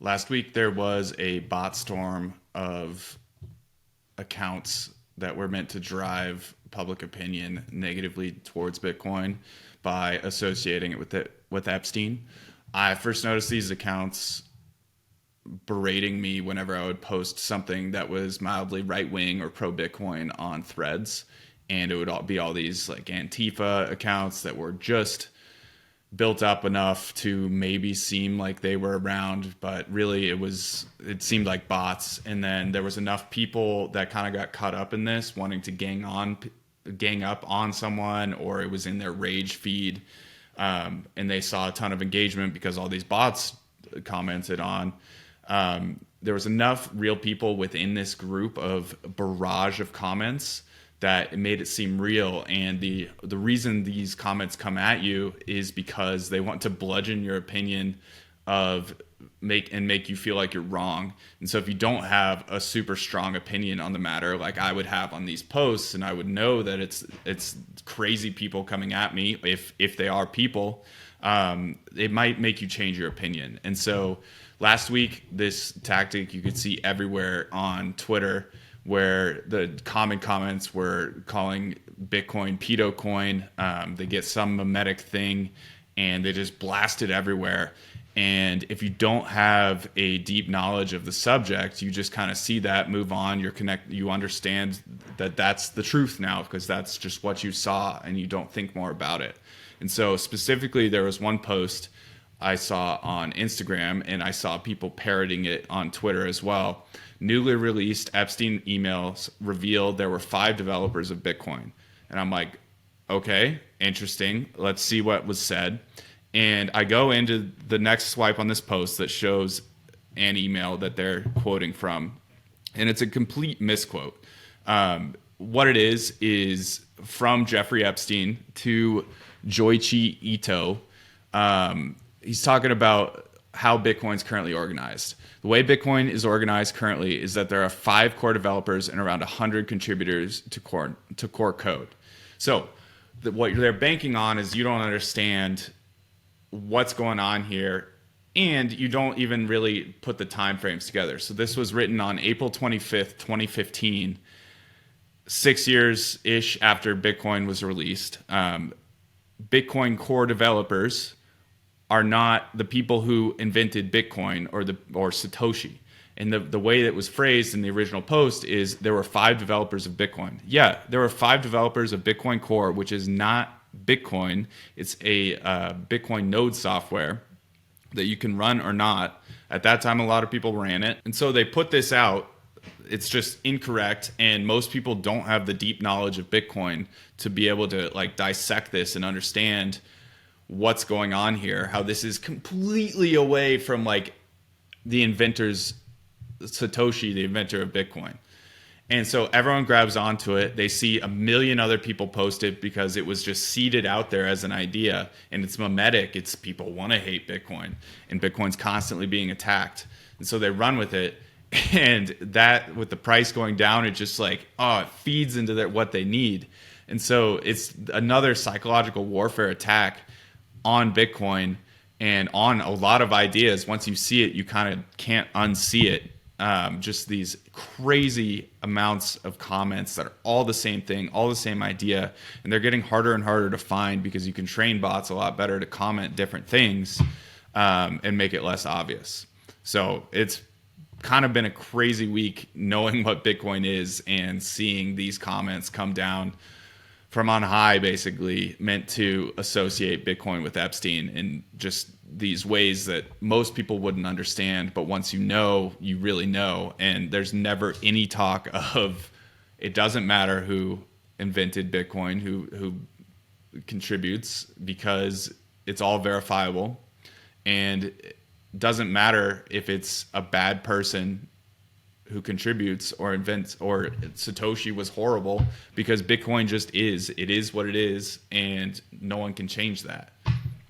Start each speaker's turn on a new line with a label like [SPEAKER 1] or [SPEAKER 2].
[SPEAKER 1] Last week, there was a bot storm of accounts that were meant to drive public opinion negatively towards Bitcoin by associating it with Epstein. I first noticed these accounts berating me whenever I would post something that was mildly right wing or pro Bitcoin on Threads, and it would all be all these like Antifa accounts that were just built up enough to maybe seem like they were around, but really it seemed like bots. And then there was enough people that kind of got caught up in this, wanting to gang up on someone, or it was in their rage feed, and they saw a ton of engagement because all these bots commented on. There was enough real people within this group of barrage of comments that it made it seem real. And the reason these comments come at you is because they want to bludgeon your opinion of make you feel like you're wrong. And so if you don't have a super strong opinion on the matter, like I would have on these posts, and I would know that it's crazy people coming at me, if they are people, it might make you change your opinion. And so last week, this tactic you could see everywhere on Twitter, where the common comments were calling Bitcoin pedo coin. They get some mimetic thing and they just blast it everywhere. And if you don't have a deep knowledge of the subject, you just kind of see that, move on, you understand that that's the truth now because that's just what you saw and you don't think more about it. And so specifically, there was one post I saw on Instagram, and I saw people parroting it on Twitter as well. Newly released Epstein emails revealed there were 5 developers of Bitcoin. And I'm like, okay, interesting. Let's see what was said. And I go into the next swipe on this post that shows an email that they're quoting from. And it's a complete misquote. What it is from Jeffrey Epstein to Joichi Ito. He's talking about how Bitcoin's currently organized. The way Bitcoin is organized currently is that there are 5 core developers and around 100 contributors to core code. So what they're banking on is you don't understand what's going on here, and you don't even really put the time frames together. So this was written on April 25th, 2015, 6 years-ish after Bitcoin was released. Bitcoin core developers are not the people who invented Bitcoin or Satoshi. And the way that was phrased in the original post is there were 5 developers of Bitcoin. Yeah, there were 5 developers of Bitcoin Core, which is not Bitcoin. It's a Bitcoin node software that you can run or not. At that time, a lot of people ran it. And so they put this out. It's just incorrect, and most people don't have the deep knowledge of Bitcoin to be able to like dissect this and understand what's going on here, how this is completely away from like the inventors, Satoshi, the inventor of Bitcoin. And so everyone grabs onto it. They see a million other people post it because it was just seeded out there as an idea, and it's mimetic. It's people want to hate Bitcoin, and Bitcoin's constantly being attacked. And so they run with it. And that, with the price going down, it just like, it feeds into what they need. And so it's another psychological warfare attack on Bitcoin and on a lot of ideas. Once you see it, you kind of can't unsee it. Just these crazy amounts of comments that are all the same thing, all the same idea, and they're getting harder and harder to find because you can train bots a lot better to comment different things and make it less obvious. So it's kind of been a crazy week knowing what Bitcoin is and seeing these comments come down from on high, basically meant to associate Bitcoin with Epstein in just these ways that most people wouldn't understand. But once you know, you really know. And there's never any talk of, it doesn't matter who invented Bitcoin, who contributes, because it's all verifiable. And it doesn't matter if it's a bad person who contributes or invents, or Satoshi was horrible, because Bitcoin just is. It is what it is, and no one can change that.